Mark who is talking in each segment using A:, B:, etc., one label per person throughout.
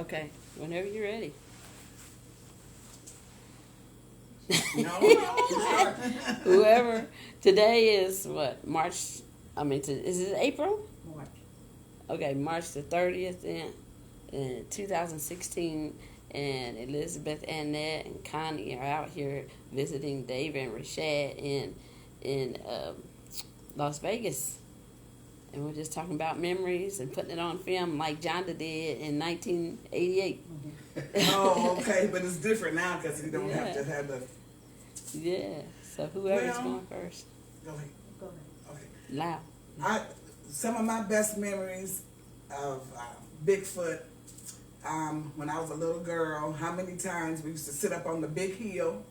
A: Okay, whenever you're ready.
B: No.
A: Whoever. Today is what? March. Is it April?
C: March.
A: Okay, March the 30th in 2016. And Elizabeth, Annette, and Connie are out here visiting Dave and Rashad in Las Vegas. And we're just talking about memories and putting it on film like Jonda did in 1988.
B: Oh, okay, but it's different now because you don't have to have the.
A: Yeah. So whoever's going first.
B: Go ahead.
C: Go ahead.
B: Okay.
A: Loud.
B: Some of my best memories of Bigfoot. When I was a little girl, how many times we used to sit up on the big hill.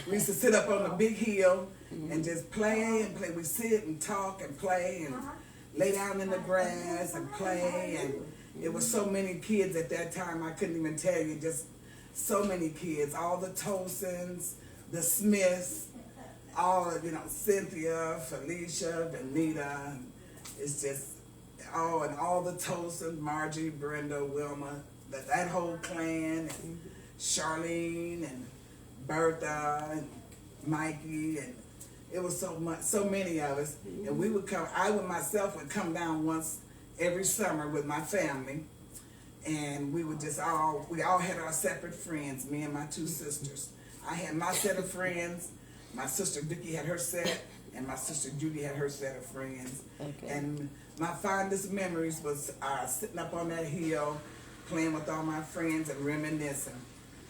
B: We used to sit up on the big hill and just play and play. We sit and talk and play and lay down in the grass and play. And it was so many kids at that time, I couldn't even tell you, just so many kids. All the Tolsons, the Smiths, all, Cynthia, Felicia, Benita. It's just, and all the Tolsons, Margie, Brenda, Wilma, that whole clan, and Charlene, and Bertha, and Mikey, and it was so many of us. And we would come, I myself would come down once every summer with my family, and we would we all had our separate friends, me and my two sisters. I had my set of friends, my sister Vicki had her set, and my sister Judy had her set of friends.
A: Okay.
B: And my fondest memories was sitting up on that hill, playing with all my friends and reminiscing.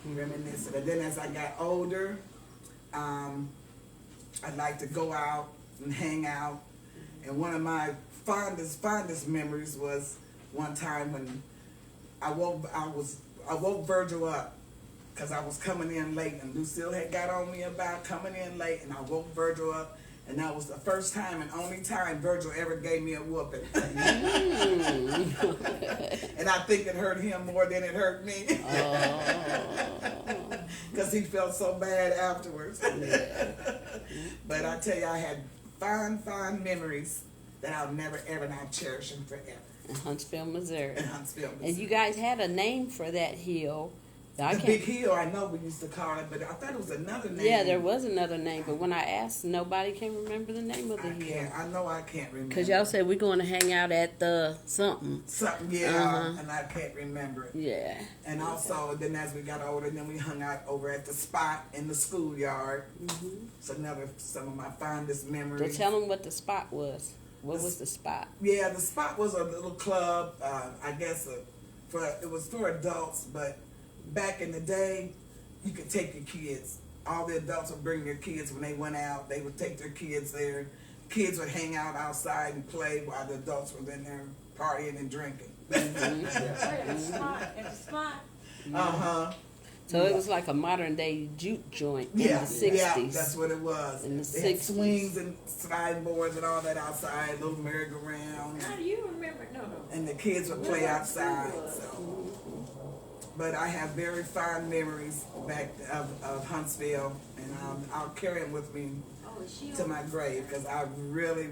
B: And then as I got older, I'd like to go out and hang out. And one of my fondest memories was one time when I woke Virgil up because I was coming in late, and Lucille had got on me about coming in late, and I woke Virgil up. And that was the first time and only time Virgil ever gave me a whooping. And I think it hurt him more than it hurt me. Because he felt so bad afterwards. But I tell you, I had fond memories that I'll never ever not cherish them forever.
A: In Huntsville, Missouri.
B: Missouri.
A: And you guys had a name for that hill.
B: The Big Hill, I know we used to call it, but I thought it was another name.
A: Yeah, there was another name, but when I asked, nobody can remember the name of the hill.
B: I know I can't remember.
A: Because y'all said we're going to hang out at the something.
B: Something, yeah, and I can't remember it.
A: Yeah.
B: And also, then as we got older, then we hung out over at the spot in the schoolyard. Mm-hmm. So some of my fondest memories.
A: So tell them what the spot was. What was the spot?
B: Yeah, the spot was a little club. I guess it was for adults, but back in the day, you could take your kids. All the adults would bring their kids when they went out. They would take their kids there. Kids would hang out outside and play while the adults were in there partying and drinking.
C: At the spot.
B: Uh-huh.
A: So it was like a modern day juke joint in the 60s.
B: Yeah, that's what it was.
A: In the
B: they
A: 60s.
B: Had swings and sliding boards and all that outside, little merry-go-round.
C: How do you remember? No.
B: And the kids would play outside. So. But I have very fond memories back of Huntsville, and I'll carry them with me to my grave because I really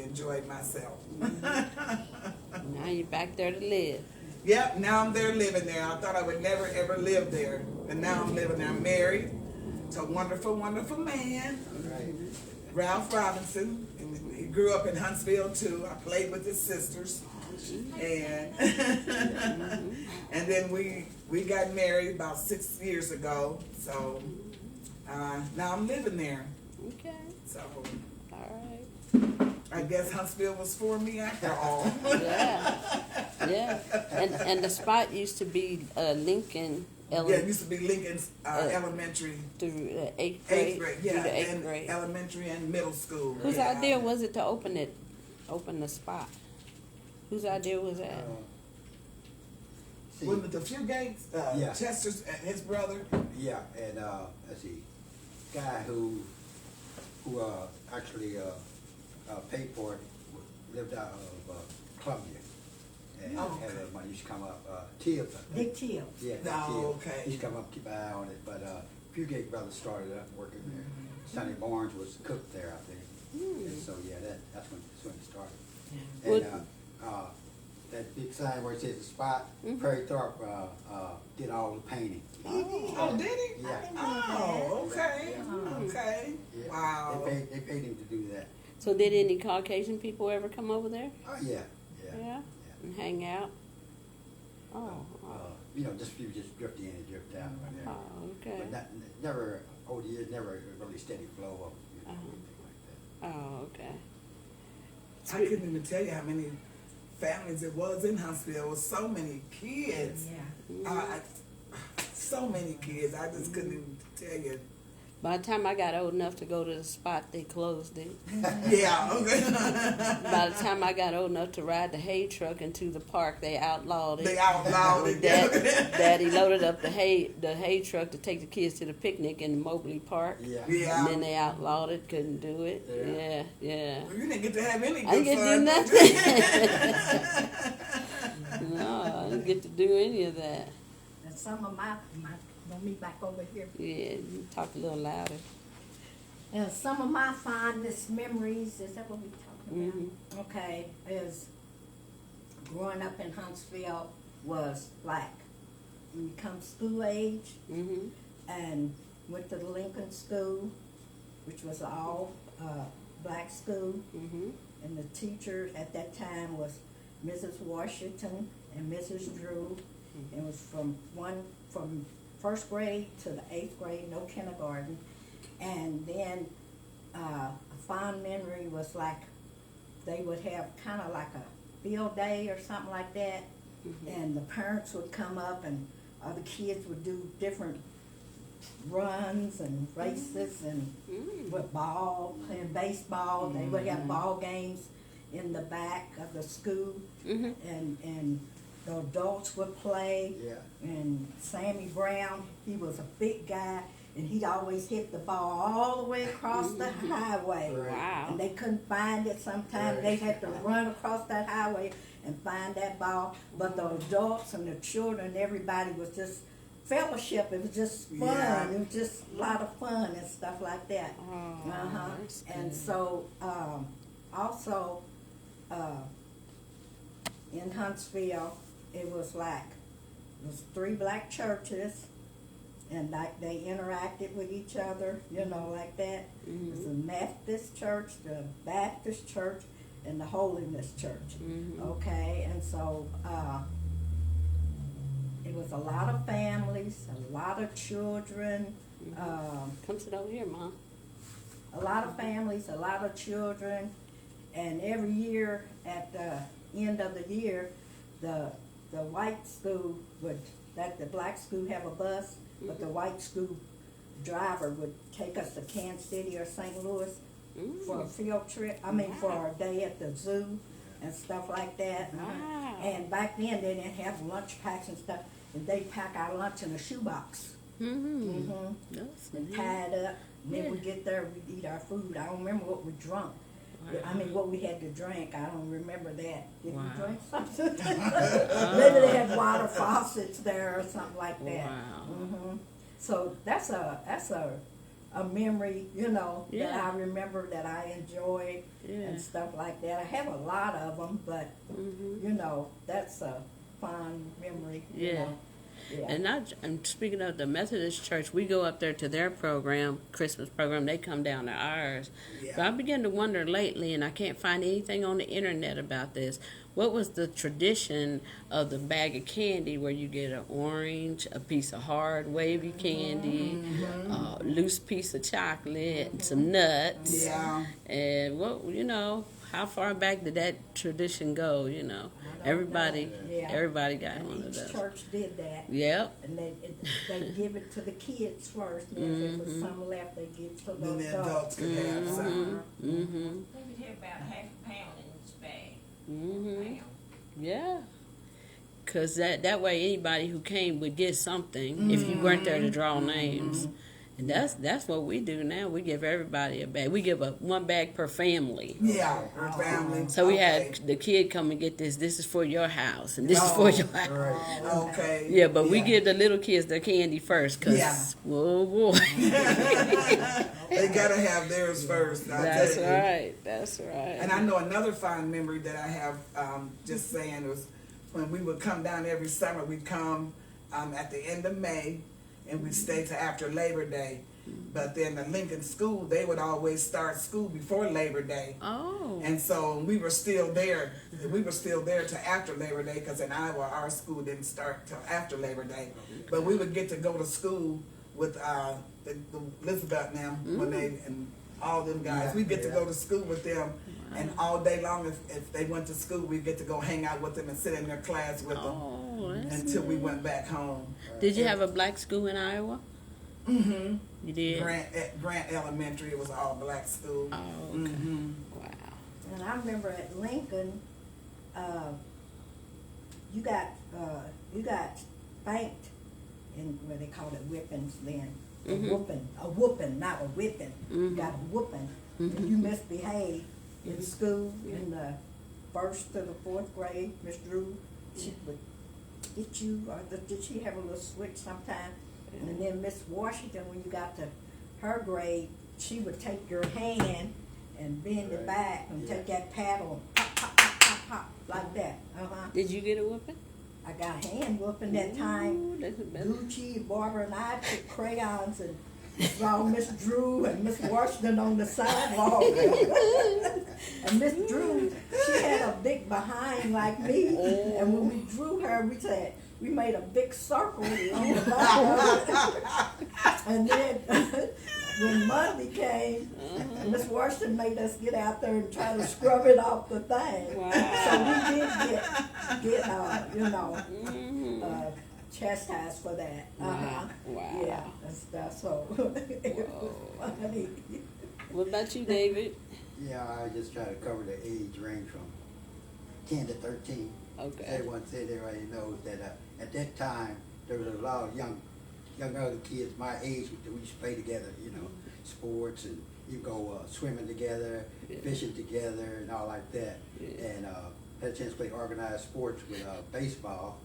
B: enjoyed myself.
A: Now you're back there to live.
B: Yep, now I'm there living there. I thought I would never ever live there, but now I'm living there. I'm married to a wonderful man, Ralph Robinson. And he grew up in Huntsville too. I played with his sisters. And and then we got married about 6 years ago. So now I'm living there.
A: Okay.
B: So
A: all right.
B: I guess Huntsville was for me after all.
A: Yeah. And the spot used to be Lincoln.
B: Yeah, it used to be Lincoln's elementary.
A: Through eighth
B: Eighth
A: grade.
B: grade,
A: Through
B: yeah,
A: the eighth
B: and
A: grade.
B: elementary and middle school.
A: Whose idea was it to open the spot? Whose idea was that?
B: With the few gates, Chester's and his brother.
D: Yeah, and let's see, guy who actually paid for it lived out of Columbia, and had a money. Used to come up, Till.
C: Big Till.
D: Yeah,
B: Oh,
D: Till.
B: okay.
D: Used to come up, keep an eye on it, but Fugate Brothers started up working there. Sonny Barnes was cook there, I think. And so yeah, that's when it started.
A: Well,
D: that big sign where it says the spot,
A: Mhm.
D: Perry Thorpe did all the painting.
B: Oh, did he?
D: Yeah.
B: Oh, okay. Okay.
D: Yeah.
B: Wow.
D: They paid him to do that.
A: So did any Caucasian people ever come over there?
D: Oh, yeah. Yeah.
A: And hang out? Oh,
D: Just people just drift in and drift out.
A: oh, okay.
D: But never, over the years, never a really steady flow of, anything like
A: Oh, okay.
B: I couldn't even tell you how many families it was in Huntsville. It was so many kids.
C: Yeah.
B: So many kids. I just couldn't even tell you.
A: By the time I got old enough to go to the spot, they closed it.
B: Yeah, okay.
A: By the time I got old enough to ride the hay truck into the park, they outlawed it.
B: They outlawed it.
A: Daddy loaded up the hay truck to take the kids to the picnic in Mobley Park.
D: that. Yeah.
B: Yeah.
A: And then they outlawed it, couldn't do it. Yeah.
B: Well, you didn't get to have any
A: I
B: good
A: didn't get to do
B: fun.
A: nothing. No, I didn't get to do any of that.
C: And some of my want me back over here.
A: Yeah, you talk a little louder.
C: And some of my fondest memories, is that what we're talking about?
A: Mm-hmm.
C: Okay, is growing up in Huntsville was like, when you come school age,
A: Mm-hmm.
C: and went to the Lincoln School, which was all black school,
A: Mm-hmm.
C: and the teacher at that time was Mrs. Washington and Mrs. Drew. It was from first grade to the 8th grade, no kindergarten. And then a fond memory was like they would have kind of like a field day or something like that.
A: Mm-hmm.
C: And the parents would come up and the kids would do different runs and races and with ball, playing baseball. They would have ball games in the back of the school.
A: Mm-hmm.
C: And the adults would play.
D: Yeah.
C: And Sammy Brown, he was a big guy, and he'd always hit the ball all the way across the highway.
A: Wow.
C: And they couldn't find it sometimes. They had to run across that highway and find that ball. But the adults and the children, everybody was just fellowship. It was just fun.
B: Yeah.
C: It was just a lot of fun and stuff like that.
A: Oh, that's good.
C: And so, also, in Huntsville, it was 3 black churches, and like they interacted with each other, like that.
A: Mm-hmm.
C: It was the Methodist church, the Baptist church, and the Holiness church.
A: Mm-hmm.
C: Okay, and so it was a lot of families, a lot of children,
A: Come sit over here, Mom.
C: a lot of families, a lot of children, and every year at the end of the year, the white school would let the black school have a bus, but the white school driver would take us to Kansas City or St. Louis for a field trip. For a day at the zoo and stuff like that.
A: Wow.
C: And back then they didn't have lunch packs and stuff, and they pack our lunch in a shoebox.
A: Mm-hmm.
C: And tied up. And then we get there, we eat our food. I don't remember what we drunk. What we had to drink. I don't remember that. Did we drink something? Maybe they had water faucets there or something like that.
A: Wow.
C: So that's a memory, that I remember that I enjoyed and stuff like that. I have a lot of them, but that's a fond memory.
A: Yeah. And speaking of the Methodist Church, we go up there to their program, Christmas program. They come down to ours.
B: Yeah.
A: But I began to wonder lately, and I can't find anything on the internet about this. What was the tradition of the bag of candy where you get an orange, a piece of hard wavy candy, a loose piece of chocolate, and some nuts?
B: Yeah.
A: And how far back did that tradition go? Everybody got one of
C: Each
A: those.
C: church did that.
A: Yep.
C: And they give it to the kids first. And if there was some left, they give it to
B: Then
C: the
B: the adults could have some.
A: Mm-hmm.
E: We would have about half a pound in each bag.
A: Mm-hmm. Yeah. Because that way anybody who came would get something if you weren't there to draw names. And that's what we do now. We give everybody a bag. We give one bag per family.
B: Yeah, her family.
A: So we had the kid come and get this. This is for your house, and this is for your house.
B: Okay.
A: Yeah, but we give the little kids their candy first, cause whoa boy.
B: They gotta have theirs first.
A: That's right. That's right.
B: And I know another fond memory that I have, just saying, was when we would come down every summer. We'd come at the end of May, and we'd stay till after Labor Day. But then the Lincoln School, they would always start school before Labor Day.
A: Oh.
B: And so we were still there. We were still there till after Labor Day, because in Iowa our school didn't start till after Labor Day. But we would get to go to school with the Elizabeth and them when they and all them guys.
D: Yeah,
B: We get to
D: yeah.
B: go to school with them, and all day long, if they went to school, we get to go hang out with them and sit in their class with them
A: Oh, that's
B: until we
A: neat.
B: went back home.
A: Did you have a black school in Iowa?
B: Mm-hmm.
A: You did?
B: At Grant Elementary, it was all black school.
A: Oh, okay.
B: Mm-hmm.
A: Wow.
C: And I remember at Lincoln, you got spanked in what they called it whippings then.
A: Mhm.
C: A whooping, not a whipping. You
A: Mhm.
C: got a whooping.
A: Mhm.
C: If you misbehaved in school in the 1st to the 4th grade, Miss Drew, she would get you, or did she have a little switch sometime? And then Miss Washington, when you got to her grade, she would take your hand and bend it
D: Right.
C: back and
D: Yeah.
C: take that paddle and pop, pop, pop, pop, pop, like that.
A: Did you get a whooping?
C: I got a hand whooping that time.
A: Ooh, that's a better.
C: Gucci, Barbara, and I took crayons and draw Miss Drew and Miss Washington on the sidewalk. And Miss Drew, she had a big behind like me. And when we drew her, we made a big circle on the back. And then when Monday came, Miss Washington made us get out there and try to scrub it off the thing.
A: Wow.
C: So we did get
A: Mhm.
C: chastised for that.
A: Wow. Wow.
C: Yeah, that's so. It was funny.
A: What about you, David?
D: Yeah, I just try to cover the age range from 10 to 13.
A: Okay.
D: Everyone said everybody knows that at that time there was a lot of young other kids my age that we used to play together, sports, and you go swimming together,
A: Yeah.
D: fishing together, and all like that.
A: Yeah.
D: And had a chance to play organized sports with baseball.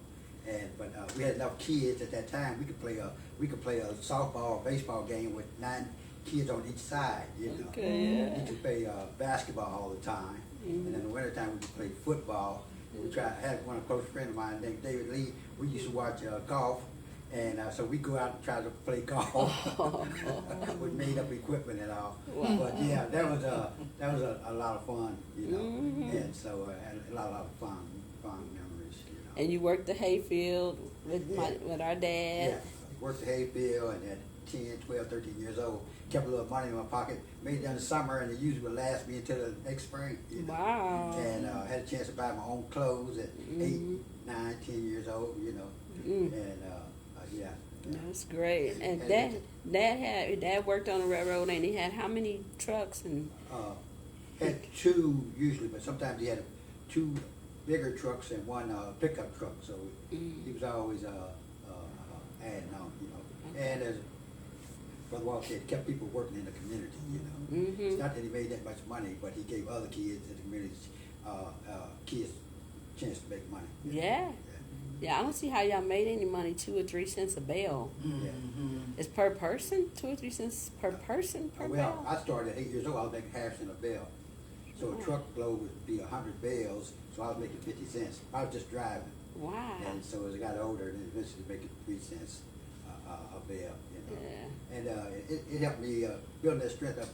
D: But we had enough kids at that time. We could play a softball or baseball game with 9 kids on each side.
A: Okay, yeah.
D: We could play basketball all the time, and in the wintertime we could play football. We had one close friend of mine named David Lee. We used to watch golf, and so we go out and try to play golf with made up equipment and all.
A: Wow.
D: But yeah, that was a lot of fun, and so had a lot of fun memories.
A: And you worked the hayfield with our dad.
D: Yeah, worked the hayfield, and at 10, 12, 13 years old, kept a little money in my pocket, made it in the summer, and it usually would last me until the next spring.
A: Wow.
D: And had a chance to buy my own clothes at 8, 9, 10 years old,
A: Mm.
D: and yeah.
A: That's great. And Dad worked on the railroad, and he had how many trucks and?
D: Had 2 usually, but sometimes he had 2 bigger trucks and 1 pickup truck, so he was always adding on, And as Brother Walker said, kept people working in the community,
A: Mm-hmm.
D: It's not that he made that much money, but he gave other kids in the community kids a chance to make money.
A: Yeah. Yeah, I don't see how y'all made any money, 2 or 3 cents a bale. It's per person? 2 or 3 cents per person per
D: Well,
A: bale?
D: I started at 8 years old. I was making half cent a bale. So a truckload would be 100 bales, so I was making 50 cents. I was just driving.
A: Wow.
D: And so as I got older, then eventually making 3 cents a bale,
A: Yeah.
D: And it helped me, building that strength up,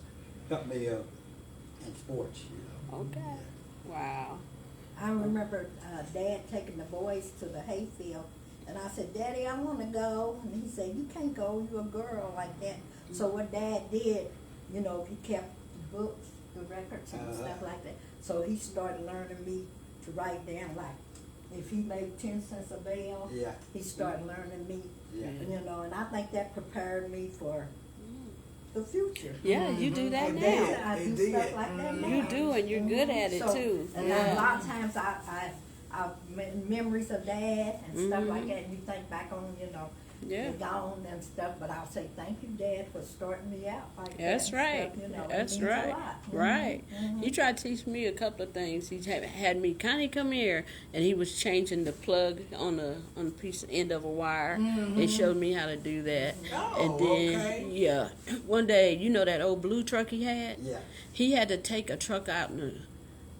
D: helped me in sports,
A: Okay. Wow.
C: I remember Dad taking the boys to the hayfield, and I said, "Daddy, I want to go." And he said, "You can't go. You're a girl like that." So what Dad did, he kept the books, the records, and stuff like that. So he started learning me to write down, like, if he made 10 cents a bale,
D: Yeah.
C: he started learning me,
D: Yeah.
C: and I think that prepared me for the future.
A: Yeah, you do that
B: It
A: now.
B: did.
C: I do
B: It did.
C: stuff like that now.
A: You do, and you're good at it
C: So,
A: too.
C: And a lot of times I memories of Dad and stuff like that, and you think back on,
A: Yeah.
C: they're gone and stuff, but I'll say thank you, Dad, for starting me out like
A: That's
C: that.
A: right.
C: And stuff, you know,
A: That's
C: it means a
A: right.
C: lot.
A: Right.
C: Mhm.
A: He tried to teach me a couple of things. He had me, Connie, come here, and he was changing the plug on the piece end of a wire. And showed me how to do that.
B: Oh,
A: And then
B: okay.
A: yeah, one day, you know that old blue truck he had?
D: Yeah.
A: He had to take a truck out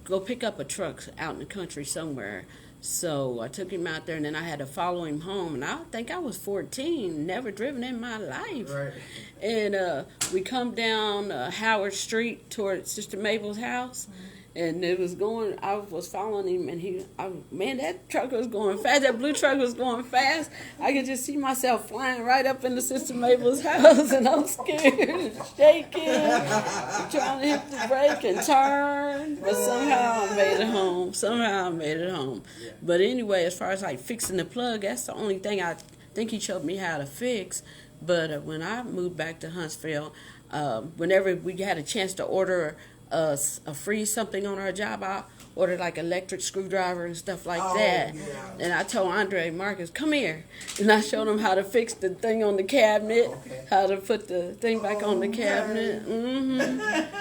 A: go pick up a truck out in the country somewhere. So I took him out there, and then I had to follow him home. And I think I was 14, never driven in my life.
D: Right.
A: And we come down Howard Street toward Sister Mabel's house. And it was going, I was following him, and man, that truck was going fast. That blue truck was going fast. I could just see myself flying right up into Sister Mabel's house, and I'm scared and shaking, trying to hit the brake and turn. But somehow I made it home.
D: Yeah.
A: But anyway, as far as like fixing the plug, that's the only thing I think he showed me how to fix. But when I moved back to Huntsville, whenever we had a chance to order a free something on our job, I ordered like electric screwdriver and stuff like that.
B: Yeah.
A: And I told Andre Marcus, come here. And I showed him how to fix the thing on the cabinet, how to put the thing back on the cabinet.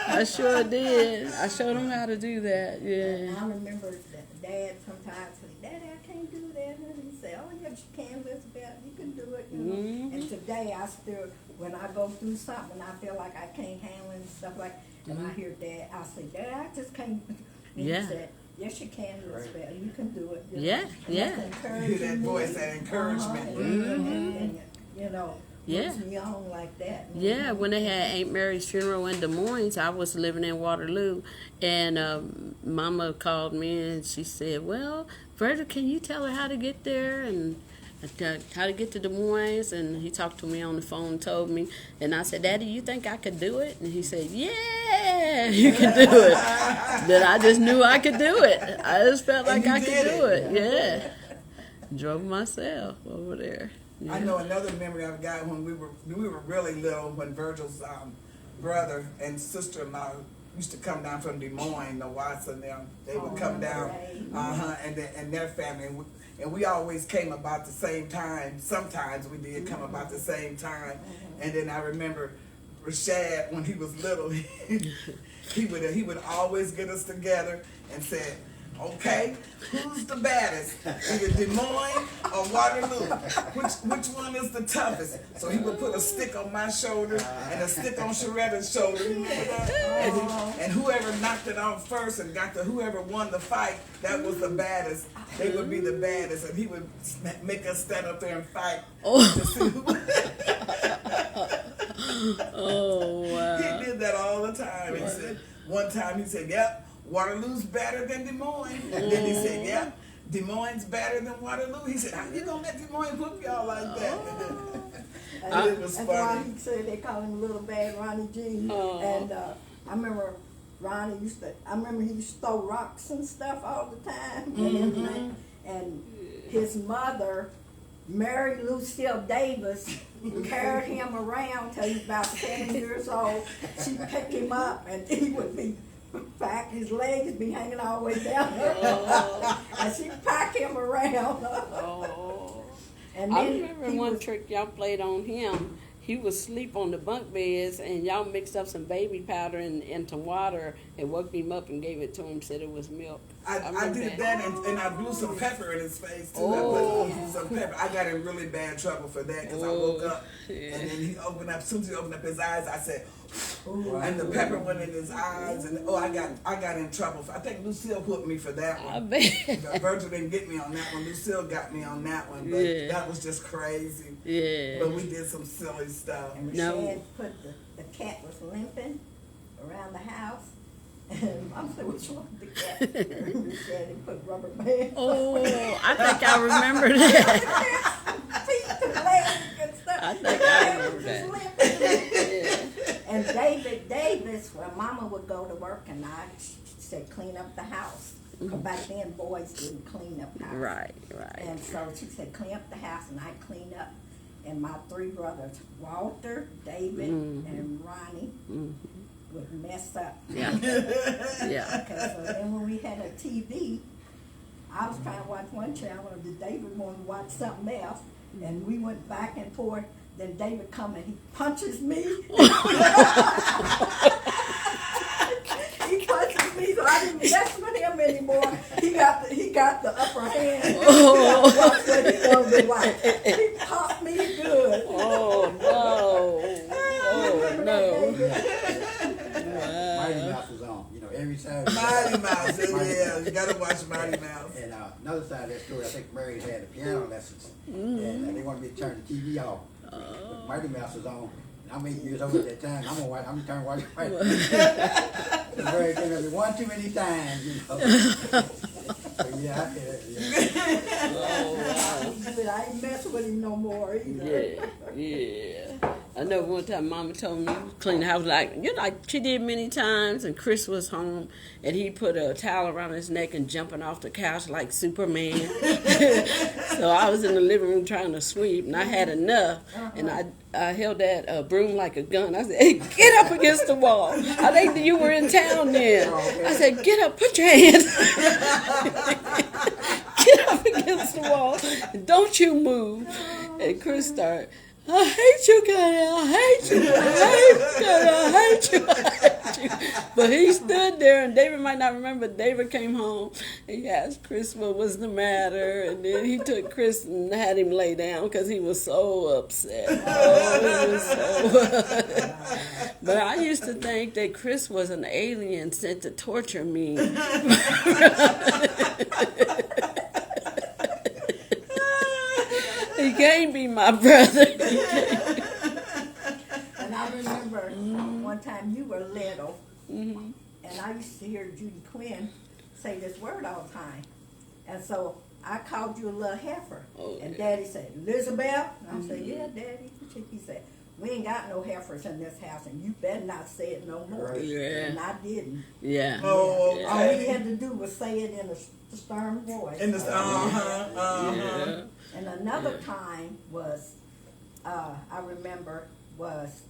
A: I sure did. I showed him how to do that. Yeah.
C: I remember that Dad sometimes said, Daddy, I can't do that. And he said, oh, yes, you can, Elizabeth. You can do it, you know. And today I still, when I go through something, I feel like I can't handle it and stuff like that. And I hear Dad, I say, Dad, I just can't. And
A: Yeah.
C: he said, yes, you can, Elizabeth. You can do it. You
A: Yeah,
C: know.
A: yeah.
C: That's
B: Hear
C: encouraging
B: that
C: me.
B: voice, that encouragement.
C: And, you know,
A: Yeah.
C: puts me on like that.
A: Yeah, when they had Aunt Mary's funeral in Des Moines, I was living in Waterloo, and Mama called me and she said, well, Frederick, can you tell her how to get there and how to get to Des Moines? And he talked to me on the phone, told me, and I said, Daddy, you think I could do it? And he said, yeah, you can do it. Then I just knew I could do it. I just felt like
B: you
A: I could
B: did
A: do
B: it.
A: it. Yeah. Drove myself over there. Yeah.
B: I know another memory I've got when we were really little, when Virgil's brother and sister-in-law used to come down from Des Moines, the Watts and them. They would come down, and their family, and we always came about the same time. Sometimes we did come about the same time, and then I remember Rashad, when he was little, he would always get us together and said, okay, who's the baddest? Either Des Moines or Waterloo. Which one is the toughest? So he would put a stick on my shoulder and a stick on Sharetta's shoulder. You remember that? And whoever knocked it off first and whoever won the fight, that was the baddest. They would be the baddest, and he would make us stand up there and fight. To see who.
A: Oh, wow.
B: He did that all the time. He said, one time he said, yep, Waterloo's better than Des Moines. And then he said, yep, Des Moines better than Waterloo. He said, how you gonna let Des Moines whoop y'all like that? And it was
C: That's why
B: funny.
C: he said they call him Little Bad Ronnie G. And I remember Ronnie he used to throw rocks and stuff all the time and everything. And his mother, Mary Lucille Davis, carried him around till he was about 7 years old. She picked him up and he would be back, his legs be hanging all the way down. And she packed him around. And
A: I
C: then
A: remember
C: he
A: one
C: was-
A: trick y'all played on him. He would sleep on the bunk beds, and y'all mixed up some baby powder and some water and woke him up and gave it to him, said it was milk.
B: I
A: remember
B: did that and I blew some pepper in his face too.
A: Oh.
B: I put some pepper. I got in really bad trouble for that because I woke up and then he opened up. As soon as he opened up his eyes, I said, and the pepper went in his eyes, and I got in trouble. I think Lucille put me for that
A: I
B: one.
A: bet.
B: Virgil didn't get me on that one. Lucille got me on that one, but
A: Yeah.
B: that was just crazy.
A: Yeah.
B: But we did some silly stuff.
C: And
A: No.
C: Rashad put the cat was limping around the house. And Mom said, what's wrong with the cat? And Rashad had put rubber bands.
A: Oh, I think I remember that.
C: Feet and legs and stuff.
A: I think
C: The
A: I
C: cat
A: remember
C: was
A: that.
C: just limping.
A: Yeah.
C: And David Davis, well, Mama would go to work and she said, clean up the house. Because back then, boys didn't clean up the house.
A: Right, right.
C: And so she said, clean up the house, and I clean up. And my three brothers, Walter, David, and Ronnie, would mess up.
A: Yeah. Yeah.
C: Because then when we had a TV, I was trying to watch one channel, and David wanted to watch something else. and we went back and forth. Then David come and he punches me. He punches me, so I didn't mess with him anymore. He got the upper hand. Watch what he does with life. He popped me good.
A: Oh no!
D: Mighty Mouse was on, every Saturday.
B: Mighty Mouse, yeah, you gotta watch Mighty Mouse.
D: And another side of that story, I think Mary had the piano lessons, and they wanted me to turn the TV off. But Mighty Mouse was on. And I'm 8 years old at that time. I'm trying to watch Mighty Mouse. So Mary came at me one too many times, So yeah, I did it.
C: I ain't messing with him no more either.
A: Yeah. I know one time Mama told me clean the house like she did many times, and Chris was home and he put a towel around his neck and jumping off the couch like Superman. So I was in the living room trying to sweep and I had enough, and I held that broom like a gun. I said, "Hey, get up against the wall." I think you were in town then. I said, "Get up, put your hands." Get up against the wall. Don't you move. And Chris started, "I hate you, Connie. I hate you. I hate you. I hate you." But he stood there, and David might not remember. David came home, and he asked Chris what was the matter, and then he took Chris and had him lay down because he was so upset. Oh, he was so. But I used to think that Chris was an alien sent to torture me. He can't be my brother.
C: And I remember one time you were little, and I used to hear Judy Quinn say this word all the time. And so I called you a little heifer.
A: Oh,
C: and
A: yeah.
C: Daddy said, "Elizabeth?" And I said, "Yeah, Daddy." He said, "We ain't got no heifers in this house, and you better not say it no more."
D: Right.
A: Yeah.
C: And I didn't.
A: Yeah.
B: Oh,
A: Yeah.
C: All we had to do was say it in a stern voice.
B: In the
A: Yeah.
C: And another time was, I remember, was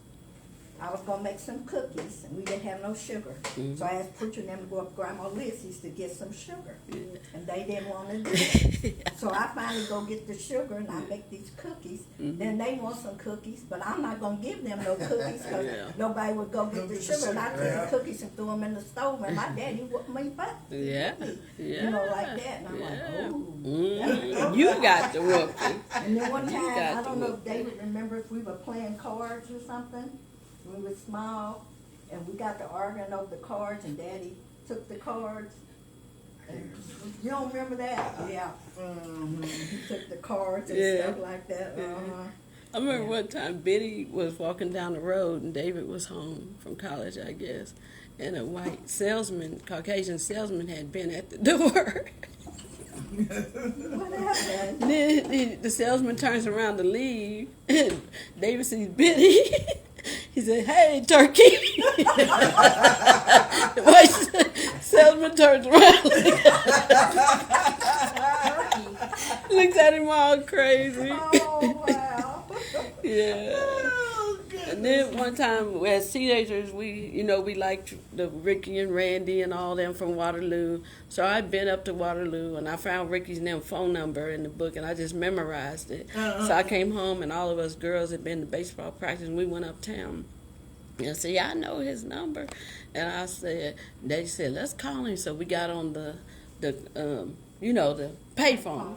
C: I was going to make some cookies, and we didn't have no sugar. So I asked Preacher and them to go up to Grandma Lizzie's to get some sugar. And they didn't want to do it. So I finally go get the sugar, and I make these cookies. Then they want some cookies, but I'm not going to give them no cookies because nobody would go get the sugar. And I took the cookies and threw them in the stove, and my daddy whooped me back.
A: Yeah.
C: You know, like that. And I'm like, oh.
A: You got the whooping.
C: And then one
A: You
C: time,
A: got
C: I don't
A: the
C: know if David remembers, we were playing cards or something. We were small, and we got to arguing over the cards, and Daddy took the cards. And you don't remember that? Yeah. He took the cards and stuff like that.
A: I remember one time Biddy was walking down the road, and David was home from college, I guess, and a white salesman, Caucasian salesman, had been at the door.
C: What happened?
A: Then the salesman turns around to leave, and David sees Biddy. He said, "Hey, turkey." The white salesman turns around, looks at him all crazy.
C: Oh, wow.
A: Yeah. And then one time, as teenagers, we liked the Ricky and Randy and all them from Waterloo. So I'd been up to Waterloo, and I found Ricky's phone number in the book, and I just memorized it. So I came home, and all of us girls had been to baseball practice, and we went uptown. And I said, "Yeah, I know his number." And I said, they said, "Let's call him." So we got on the payphone.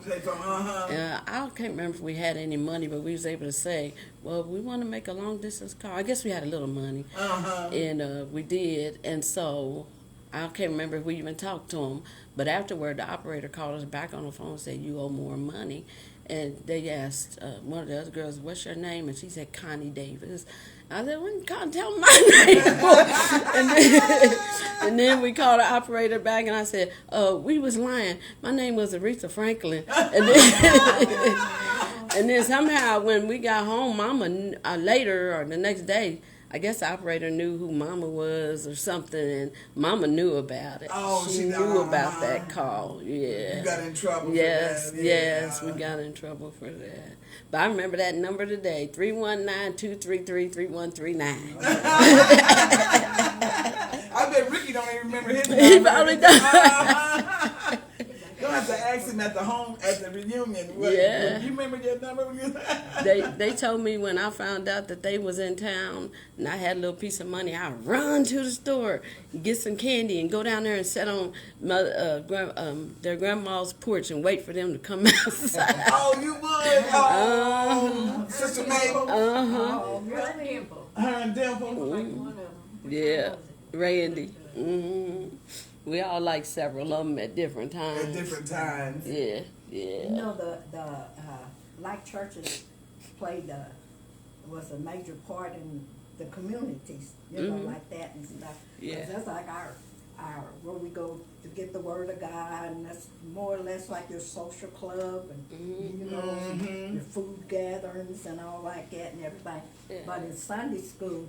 A: And I can't remember if we had any money, but we was able to say, "Well, we want to make a long distance call." I guess we had a little money, and we did. And so I can't remember if we even talked to him. But afterward, the operator called us back on the phone and said, "You owe more money." And they asked one of the other girls, "What's your name?" And she said, "Connie Davis." I said, "Well, you can't tell my name." and then we called the operator back, and I said, "We was lying. My name was Aretha Franklin." And then somehow when we got home, Mama, later or the next day, I guess the operator knew who Mama was or something, and Mama knew about it.
B: Oh,
A: she knew about that call. Yeah.
B: You got in trouble
A: yes,
B: for that.
A: Yes, we got in trouble for that. But I remember that number today, 319-233-3139.
B: I bet Ricky don't even remember his number.
A: He probably does.
B: You'll have to ask him at the reunion.
A: Yeah.
B: You remember your number?
A: They told me when I found out that they was in town and I had a little piece of money, I'd run to the store, get some candy, and go down there and sit on their grandma's porch and wait for them to come outside.
B: Oh, you would? Oh, Sister Mabel?
C: Oh,
E: Her
C: really?
E: Dimple.
B: Her and Dimple?
E: Like one of them. Which
A: Yeah,
E: one was it?
A: Randy. We all like several of them at different times.
B: At different times.
A: Yeah,
C: You
A: yeah.
C: know, the like churches played was a major part in the communities, you know, like that and stuff. 'Cause
A: Yeah.
C: that's like our where we go to get the word of God, and that's more or less like your social club and you know your food gatherings and all like that and everything.
A: Yeah.
C: But in Sunday school,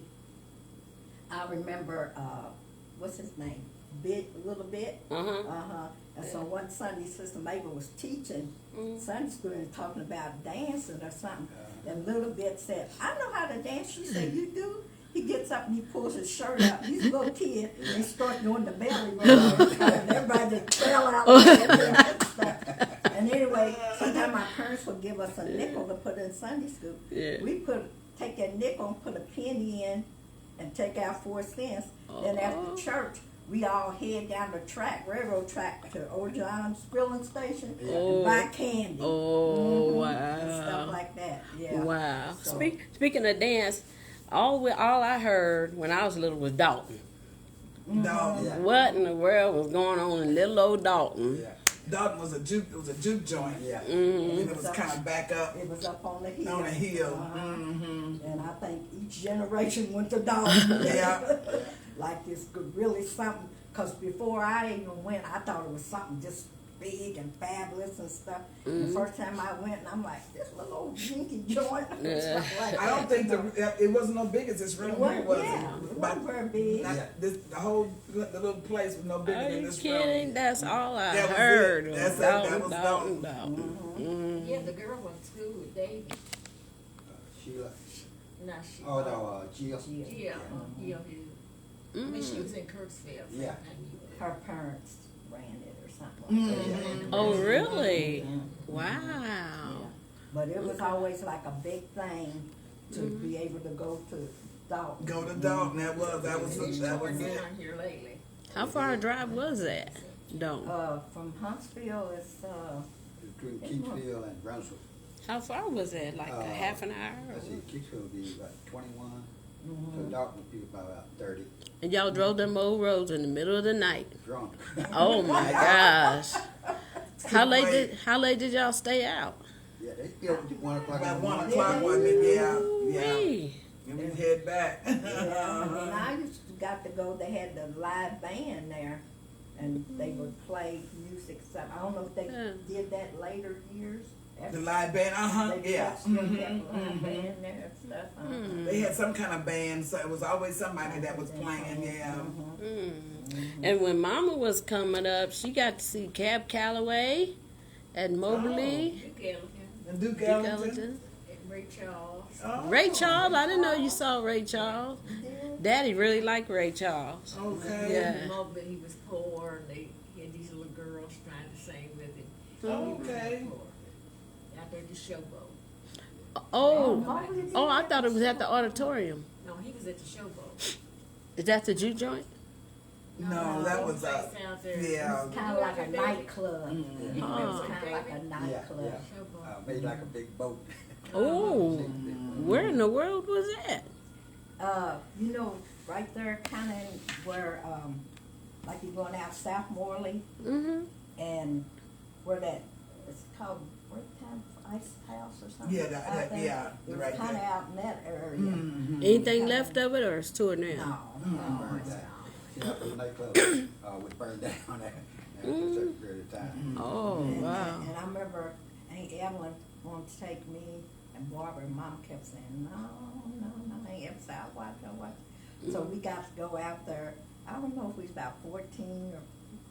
C: I remember what's his name, little bit. And so one Sunday, Sister Mabel was teaching Sunday school and talking about dancing or something. And little bit said, "I know how to dance." She said, "You do?" He gets up and he pulls his shirt up. He's a little kid and he starts doing the belly roll. And everybody just fell out and stuff. And anyway, sometimes my parents would give us a nickel to put in Sunday school.
A: Yeah.
C: We take that nickel and put a penny in and take out 4 cents. Then after church, we all head down the railroad track to Old John's Grilling Station and buy candy.
A: Oh,
C: And stuff
A: wow.
C: like that. Yeah.
A: Wow.
C: So-
A: Speaking of dance, all I heard when I was little was Dalton.
B: Dalton.
D: Yeah.
A: What in the world was going on in little old Dalton?
D: Yeah.
B: Dalton was a juke. It was a juke joint.
D: Yeah.
B: And it was kind of back up
C: It was up on the hill.
B: on a hill.
C: And I think each generation went to Dalton.
B: Yeah.
C: Like it's really something. Because before I even went, I thought it was something just big and fabulous and stuff. The first time I went, and I'm like, this little old dinky joint. and stuff like
B: I don't think it wasn't no big as this room
C: It
B: here,
C: wasn't,
B: was
C: yeah,
B: it?
C: it wasn't very big.
B: The little place was no bigger
A: Are
B: than
A: you
B: this
A: kidding?
B: room.
A: That's all I
B: That was
A: heard.
B: it.
A: Was
B: That's it. That
A: Dalton,
B: was
A: Dalton,
B: Dalton.
A: Dalton.
E: Yeah, the girl went to school with David.
D: Sheila.
E: No, she.
D: Oh, no, Jill.
E: Yeah, Jill, who, I mean, she was in Kirksville.
D: Yeah.
C: Her parents ran it or something like that.
A: Oh, really?
C: Yeah.
A: Wow.
C: But it was always like a big thing to be able to go to Dalton.
B: Go to Dalton. That was
E: She's
B: it.
E: going down here lately.
A: How far a drive was that? Dalton.
C: From Huntsville, it's
D: Between Kingsville and Brunswick.
A: How far was that? Like a half an hour?
D: Let's see, Kingsville would be about 21. So Dalton would be about 30.
A: And y'all drove them old roads in the middle of the night.
D: Drunk.
A: Oh my gosh. How late did y'all stay out?
D: Yeah, they still at 1 o'clock.
B: About
D: in the
B: 1
D: morning.
B: o'clock, wasn't it? Yeah.
A: Wee.
B: And we head back.
C: yeah. And I used to got to go. They had the live band there, and they would play music. Stuff. I don't know if they did that later years.
B: The live band,
C: They
B: yeah.
C: still had the live band there and stuff.
B: They had some kind of band, so it was always somebody that was playing, yeah.
A: And when Mama was coming up, she got to see Cab Calloway at Moberly.
E: Duke Ellington
B: And Duke
A: Duke
B: Ellington.
A: Ellington.
E: and Ray Charles.
B: Oh,
A: Ray Charles, I didn't know you saw Ray Charles. Daddy really liked Ray Charles.
B: okay.
A: Yeah.
E: In Mobley, he was poor, and he had these little girls trying to sing with him.
B: Okay.
E: Out there at the showboat.
A: Oh, I thought it was at the auditorium.
E: No, he was at the showboat.
A: Is that the juke joint?
B: No, that was
E: place out there.
B: yeah.
C: It's kind of like a nightclub.
B: Mm-hmm.
C: It was
A: Oh.
C: kind of like a nightclub.
D: Yeah.
E: Showboat.
D: Made like a big boat.
A: Oh, where in the world was that?
C: You know, right there, kind of where, like you're going out South Morley,
A: Mm-hmm.
C: and where that it's called Breakdown Ice House or something.
B: Yeah,
C: out there.
B: yeah,
C: It was
B: right
C: kind of
B: there.
C: out in that area.
B: Mm-hmm.
A: Anything left of it, or it's toured
C: No,
A: now?
C: no,
D: Burned
C: it's
D: down.
C: not.
D: Yeah, the nightclub was burned down after a certain period of time.
A: Oh,
C: And,
A: wow.
C: and I remember Aunt Evelyn wanted to take me and Barbara, and Mom kept saying, no, Aunt Evelyn said, I'll watch. So we got to go out there. I don't know if we was about 14 or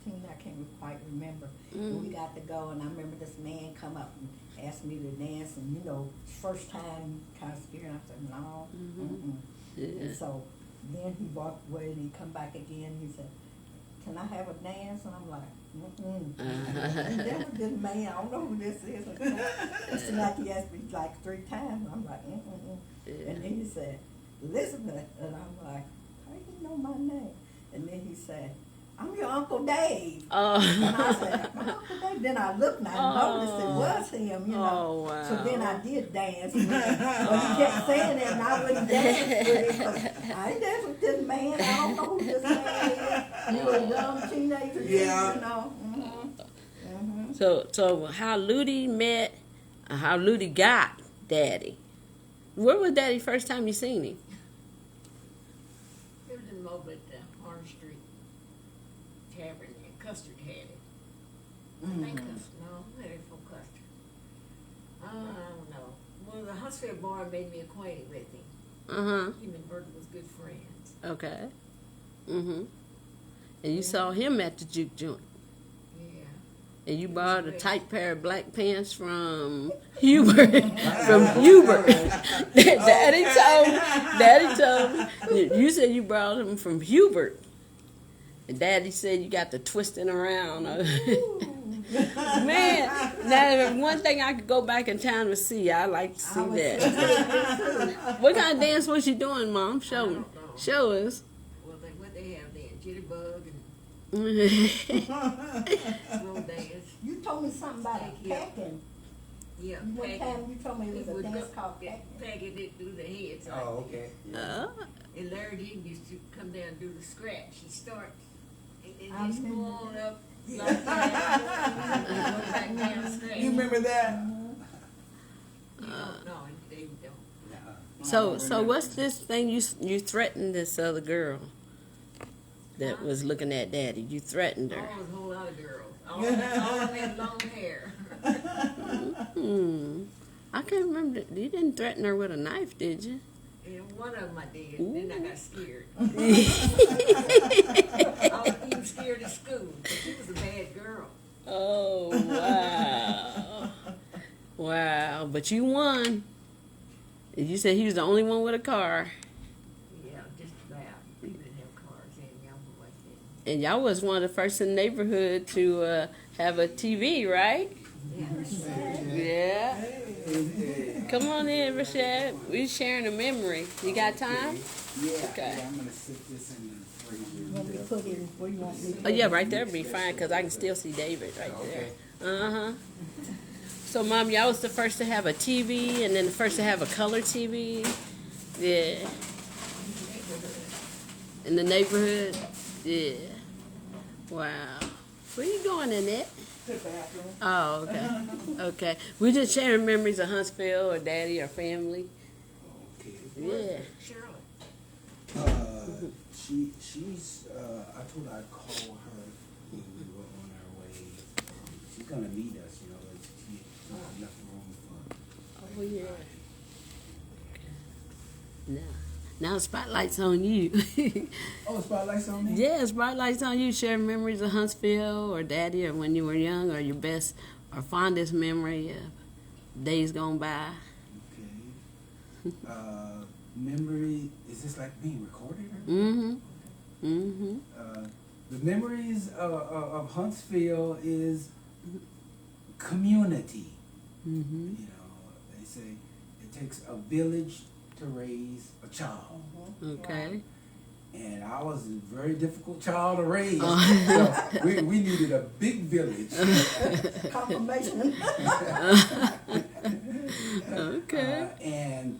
C: 15, I can't quite remember. But we got to go, and I remember this man come up and asked me to dance, and you know, first time kind of scared. I said, no.
A: Yeah.
C: And so then he walked away, and he come back again. He said, can I have a dance? And I'm like, Never did a man. I don't know who this is. It seemed like he asked me like 3 times. I'm like,
A: Yeah.
C: And then he said, Elizabeth. And I'm like, how do you know my name? And then he said, I'm your Uncle Dave.
A: Oh.
C: And I said, my Uncle Dave. Then I looked and I noticed it was him, you know.
A: Oh, wow.
C: So then I did dance with him. But he kept saying it and I wouldn't dance with him 'cause I ain't dance with this man. I don't know who this man is. You a young teenager,
B: Yeah.
C: you know.
A: So how Ludi met, how Ludi got Daddy. Where was Daddy first time you seen him?
E: It was in Mobile at Orange Street Tavern there. Custard had it. I think Custard. No, who had it from Custard? I don't know. Well, the Huntsville boy made me acquainted with him. Him and Bertie was good friends.
A: Okay. And you saw him at the juke joint.
E: Yeah.
A: And you borrowed a tight pair of black pants from Hubert. Daddy told me. You said you borrowed them from Hubert. And Daddy said you got the twisting around. Man, now one thing I could go back in time to see, I like to see that. What kind of dance was you doing, Mom? Show me. Show us.
E: Well, what they have there, jitterbug and slow dance.
C: You told me something about a pecking.
E: Yeah,
C: One time you told me it was a dance called pecking.
E: Pegging it through the heads.
D: Oh, okay.
E: And Larry Dean used to come down and do the scratch. He'd start and then
C: I
E: just go
C: remember
E: on up like that. Go back down and scratch.
B: You remember that?
E: You don't know, they don't.
A: So what's this thing you threatened this other girl that was looking at Daddy? You threatened her.
E: Oh, it was a whole lot of girls. All of them had long hair.
A: I can't remember. You didn't threaten her with a knife, did you?
E: And one of them I did. Then I got scared. I was even scared at school. But she was a bad girl.
A: Oh, wow. Wow. But you won. You said he was the only one with a car.
E: Yeah, just about. People didn't have cars then. Young boys didn't.
A: And y'all was one of the first in the neighborhood to have a TV, right? Yeah. Come on in, Rashad. We sharing a memory. You got time?
B: Yeah.
A: Okay.
B: Yeah, I'm gonna sit this in the freezer.
C: You want me to put it where you want me to
A: Oh, yeah, right there would be fine because I can still see David right there. So, Mom, y'all was the first to have a TV and then the first to have a color TV. Yeah. In the neighborhood? Yeah. Wow. Where you going, Annette?
B: The bathroom.
A: Oh, okay. Okay. We just sharing memories of Huntsville or Daddy or family.
B: Okay.
A: Yeah.
E: Shirley.
B: She's, I told her I'd call her when we were on our way. She's gonna meet us, you know, she left room for.
A: Oh, yeah. Now the spotlight's on you.
B: Oh, spotlight's on me?
A: Yeah, spotlight's on you. Share memories of Huntsville or Daddy or when you were young or your best or fondest memory of days gone by.
B: Okay. Memory, is this like being recorded? Or? The memories of Huntsville is community. You know, they say it takes a village to raise a child.
A: Okay.
B: And I was a very difficult child to raise. So we needed a big village.
C: confirmation.
A: Okay.
B: And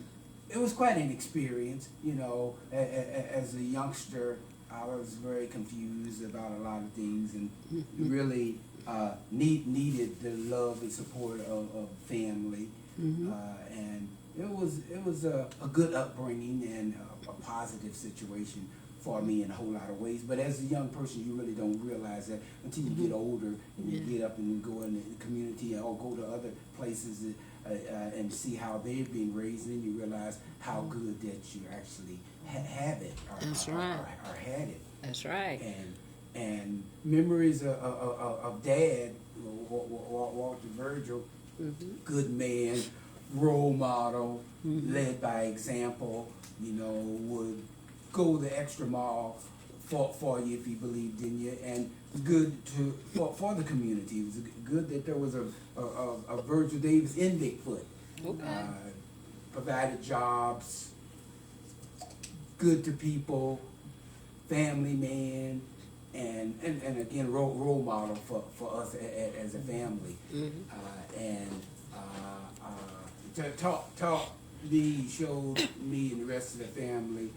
B: it was quite an experience, you know. As a youngster, I was very confused about a lot of things and really needed the love and support of family. And it was a good upbringing and a positive situation for me in a whole lot of ways. But as a young person, you really don't realize that until you get older and you get up and go in the community or go to other places and see how they're being raised, and then you realize how good that you actually have it or had it.
A: That's right.
B: And memories of Dad, Walter Virgil, good man, role model, led by example, you know, would go the extra mile for you if he believed in you, and
F: good for the community. It was good that there was a Virgil Davis in Bigfoot.
A: Okay.
F: Provided jobs, good to people, family man, and again role model for us as a family. Taught me, showed me and the rest of the family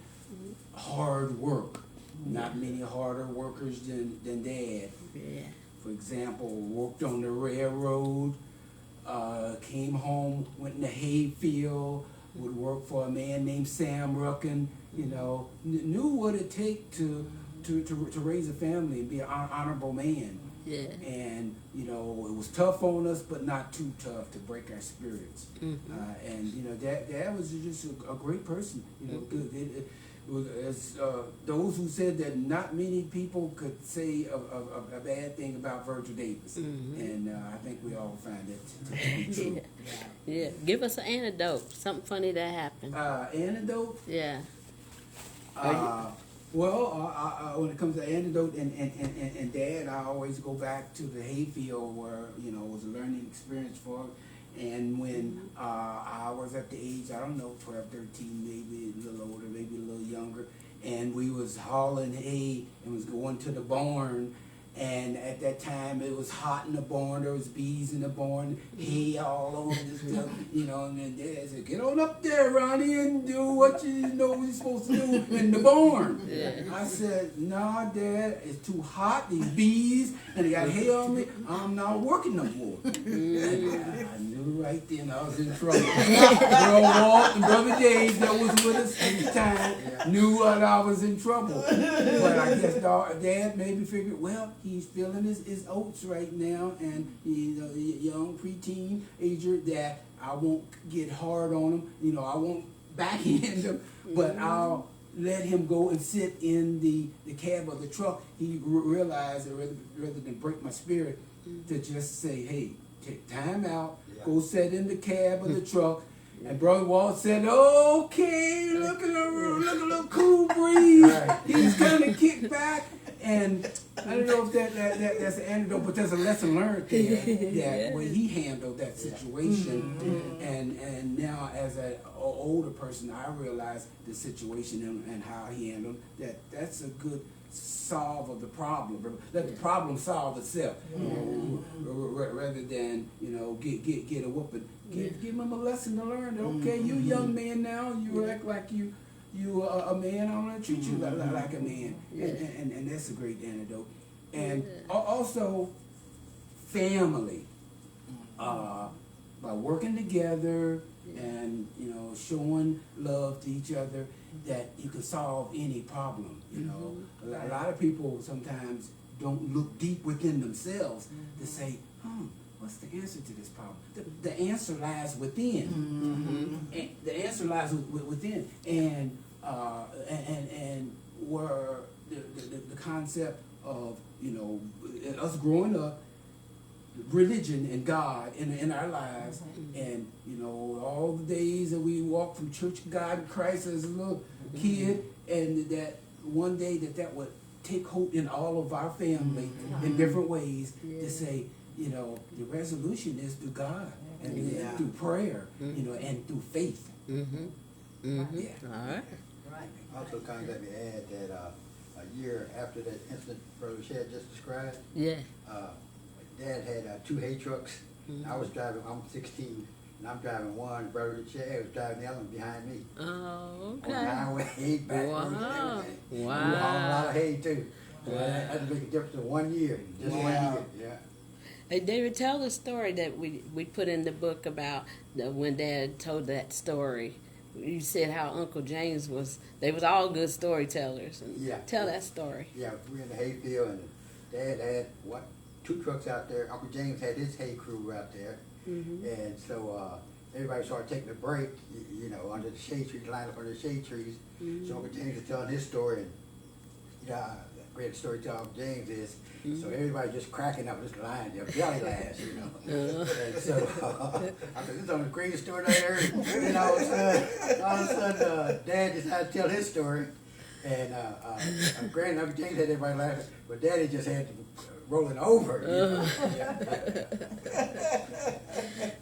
F: hard work. Not many harder workers than Dad.
A: Yeah.
F: For example, worked on the railroad, came home, went in the hayfield, would work for a man named Sam Ruckin, you know, knew what it take to raise a family and be an honorable man.
A: Yeah.
F: And, you know, it was tough on us, but not too tough to break our spirits. And, you know, Dad was just a great person, you know, good. As those who said that not many people could say a bad thing about Virgil Davis, and I think we all find that to be true.
A: Yeah. Give us an anecdote, something funny that happened.
F: Anecdote?
A: Yeah.
F: When it comes to anecdote and Dad, I always go back to the hayfield where, you know, it was a learning experience for him. And when I was at the age, I don't know, 12, 13, maybe a little older, maybe a little younger, and we was hauling hay and was going to the barn. And at that time, it was hot in the barn. There was bees in the barn, hay all over this stuff, you know. And then Dad said, "Get on up there, Ronnie, and do what you know you're supposed to do in the barn."
A: Yeah.
F: I said, "Nah, Dad, it's too hot. These bees, and they got hay on me. I'm not working no more." And I knew right then I was in trouble. Brother Walt and Brother Dave that was with us at the time knew that I was in trouble. But I guess Dad maybe figured, well, he's feeling his oats right now, and he's a young preteen ager that I won't get hard on him. You know, I won't backhand him, but I'll let him go and sit in the cab of the truck. He realized that rather than break my spirit, to just say, "Hey, take time out, go sit in the cab of the truck." And Brother Walt said, "Okay, look at a little cool breeze." He's kind of kicked back. And I don't know if that's an anecdote, but there's a lesson learned there that way he handled that situation. And now as an older person, I realize the situation and how he handled that. That's a good solve of the problem. Let the problem solve itself, rather than, you know, get a whooping. Give him a lesson to learn. Okay, you young man now, you act like you a man, I'm gonna treat you like a man. And that's a great anecdote. And also family, by working together and, you know, showing love to each other, that you can solve any problem. You know, a lot of people sometimes don't look deep within themselves to say, what's the answer to this problem? The answer lies within. And the answer lies within. And where the concept of, you know, us growing up, religion and God in our lives, and, you know, all the days that we walked from Church of God in Christ as a little kid, and that one day that would take hold in all of our family in different ways, to say, you know, the resolution is through God and through prayer, you know, and through faith.
A: All right.
D: Also, kind of let me add that a year after that incident Brother Shad just described, Dad had 2 hay trucks. I was driving, I'm 16, and I'm driving one. Brother Shad was driving the other one behind me.
A: Oh, okay.
D: On the highway, backwards and everything. We were hauling a lot of hay too. So that had to make a difference in 1 year. Just 1 year, yeah.
A: Hey, David, tell the story that we put in the book about when Dad told that story. You said how Uncle James they was all good storytellers. And tell that story.
D: Yeah, we were in the hayfield, and Dad had 2 trucks out there. Uncle James had his hay crew out there. And so everybody started taking a break, you know, under the shade trees, lined up under the shade trees. So Uncle James was telling his story, and, you know, the great storyteller Uncle James is. So everybody just cracking up, just lying, their belly laughs, you know. And so I said, "This is the greatest story I heard." And all of a sudden, Dad decided to tell his story. And Uncle James had everybody laughing, but Daddy just had to rolling over. You know?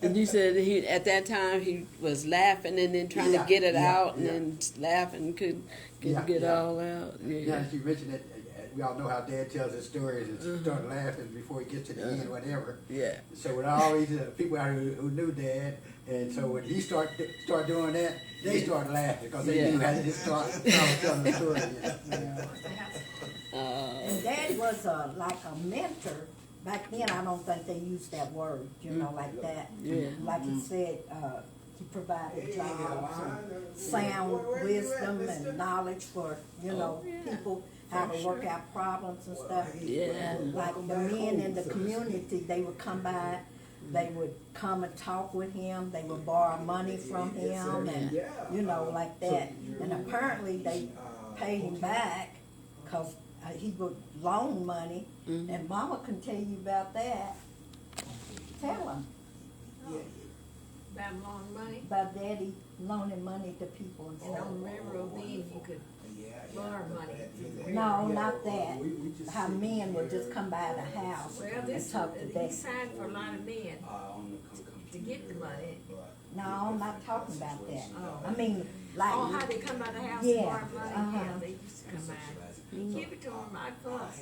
A: And you said he at that time he was laughing and then trying to get it out and then laughing couldn't get all out.
D: Yeah, she mentioned that we all know how Dad tells his stories and start laughing before he gets to the end, whatever.
A: Yeah.
D: So with all these people out who knew Dad, and so when he start doing that, they start laughing because they knew how to just start telling the story.
C: And Dad was like a mentor. Back then, I don't think they used that word, you know, like that.
A: Yeah.
C: Like he said, he provided jobs and sound wisdom and knowledge for, you know, people, how to work out problems and stuff.
A: Yeah.
C: And like the men in the community, they would come by, they would come and talk with him, they would borrow money from him, and, you know, like that. And apparently, they paid him back, because he would loan money, and Mama can tell you about that. Tell him
E: About loan money.
C: about Daddy loaning money to people and
E: And
C: stuff.
E: on the railroad then you could borrow money.
C: No, not that. How men would just come by the house
E: Well,
C: and
E: this,
C: talk to
E: he
C: Daddy.
E: signed for a lot of men to get the money.
C: No, I'm not talking about that. I mean, like.
E: Oh, how they come by the house
C: Yeah,
E: and borrow money?
C: uh-huh.
E: Yeah, they used to come by. Give it to him, I fuss.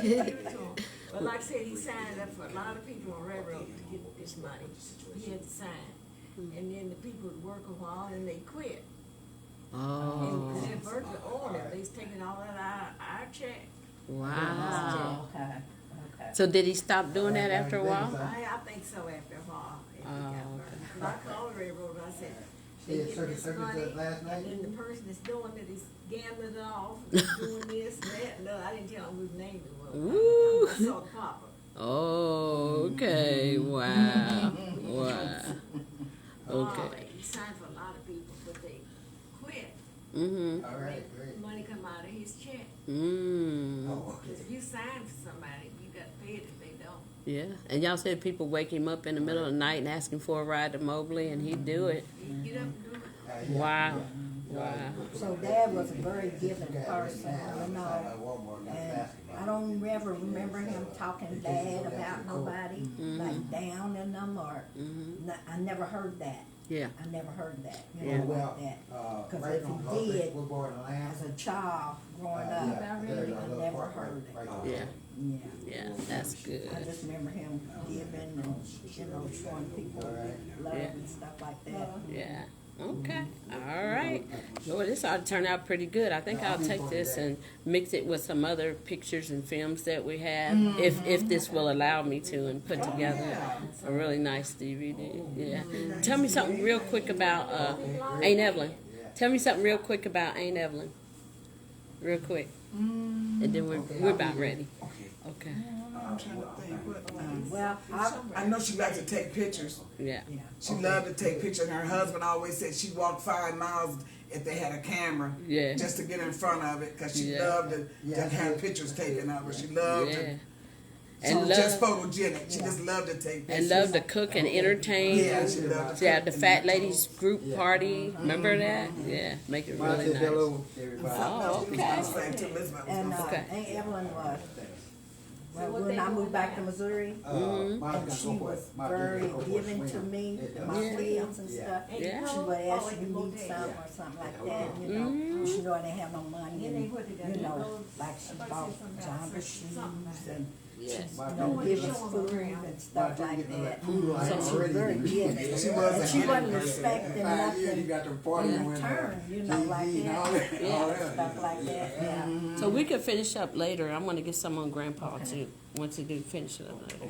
E: Give it to him. But like I said, he signed up for a lot of people on railroad to get this money. He had to sign. And then the people would work a while and they quit.
A: Oh.
E: And their birth order, they was taking all that out of our check.
A: Wow.
C: Okay, okay.
A: So did he stop doing that after a while?
E: I think so after a while. If he got birth. But I called the railroad, I said, they
D: Yeah,
E: get
D: circus
E: this money,
D: last night.
E: and then the person that's doing it is gambling it off, doing this, that. No, I didn't tell him whose name it was.
A: Ooh.
E: I saw the papa.
A: Oh, okay. Wow. Wow. Okay.
E: He signed for a lot of people, but they quit.
A: Mm-hmm.
D: All right, great.
E: Money come out of his check.
A: Mm.
D: Oh,
E: Because if you sign for somebody, you got to pay it if they don't.
A: Yeah. And y'all said people wake him up in the middle of the night and ask him for a ride to Mobley and he'd do it.
E: You get up and do it.
A: Wow. Wow.
C: So Dad was a very giving person, you know. And I don't ever remember him talking bad about nobody, like down in them, or I never heard that.
A: Yeah.
C: I never heard that, you
A: Yeah.
C: know, like that. Because if he did, as a child growing up, I never heard it.
A: Yeah.
C: Yeah.
A: Yeah. That's good.
C: I just remember him giving and, you know, showing people love
A: Yeah.
C: and stuff like that.
A: Yeah. Okay. All right. Well, this ought to turn out pretty good. I think I'll take this and mix it with some other pictures and films that we have, if this will allow me to, and put together a really nice DVD. Yeah. Tell me something real quick about Aunt Evelyn. Tell me something real quick about Aunt Evelyn. Real quick. And then we're about ready. Okay.
B: I'm trying to think.
C: Well,
B: I know she likes to take pictures.
A: Yeah.
B: She loved to take pictures. And her husband always said she walked 5 miles if they had a camera,
A: Yeah.
B: just to get in front of it, because she
A: Yeah.
B: loved to have pictures taken of her. She loved
A: Yeah.
B: to. She
A: And
B: was just
A: love
B: photogenic. She just loved to take pictures.
A: and love to cook and entertain.
B: Yeah, she loved to
A: She had
B: cook
A: the
B: and
A: fat
B: entertain.
A: ladies group party. Remember that? Yeah. Make it really nice.
D: hello, everybody.
A: Oh,
B: She was gonna
A: okay.
B: say too, Elizabeth was
C: and
B: gonna say.
C: Aunt Evelyn was. Well, when I moved back to Missouri, and she was very giving to me, my
A: Yeah.
C: friends and stuff.
A: Yeah.
C: She would ask you need something or something like that, you know. She knew I didn't have no money, and, you know, like she bought Jonda shoes and,
A: Yes.
C: you know, give us food and stuff like that. So she was
D: already.
C: very giving.
B: She was
C: And she
B: a
C: wasn't
B: giving
C: expecting
D: Five years, you
C: nothing
D: got the party
C: in
D: when,
C: return, you know, like
D: TV and all
C: that.
D: that.
A: Yeah.
D: All that.
C: Stuff like that, yeah.
A: So we could finish up later. I'm gonna get some on Grandpa too. Once we do finish it up later.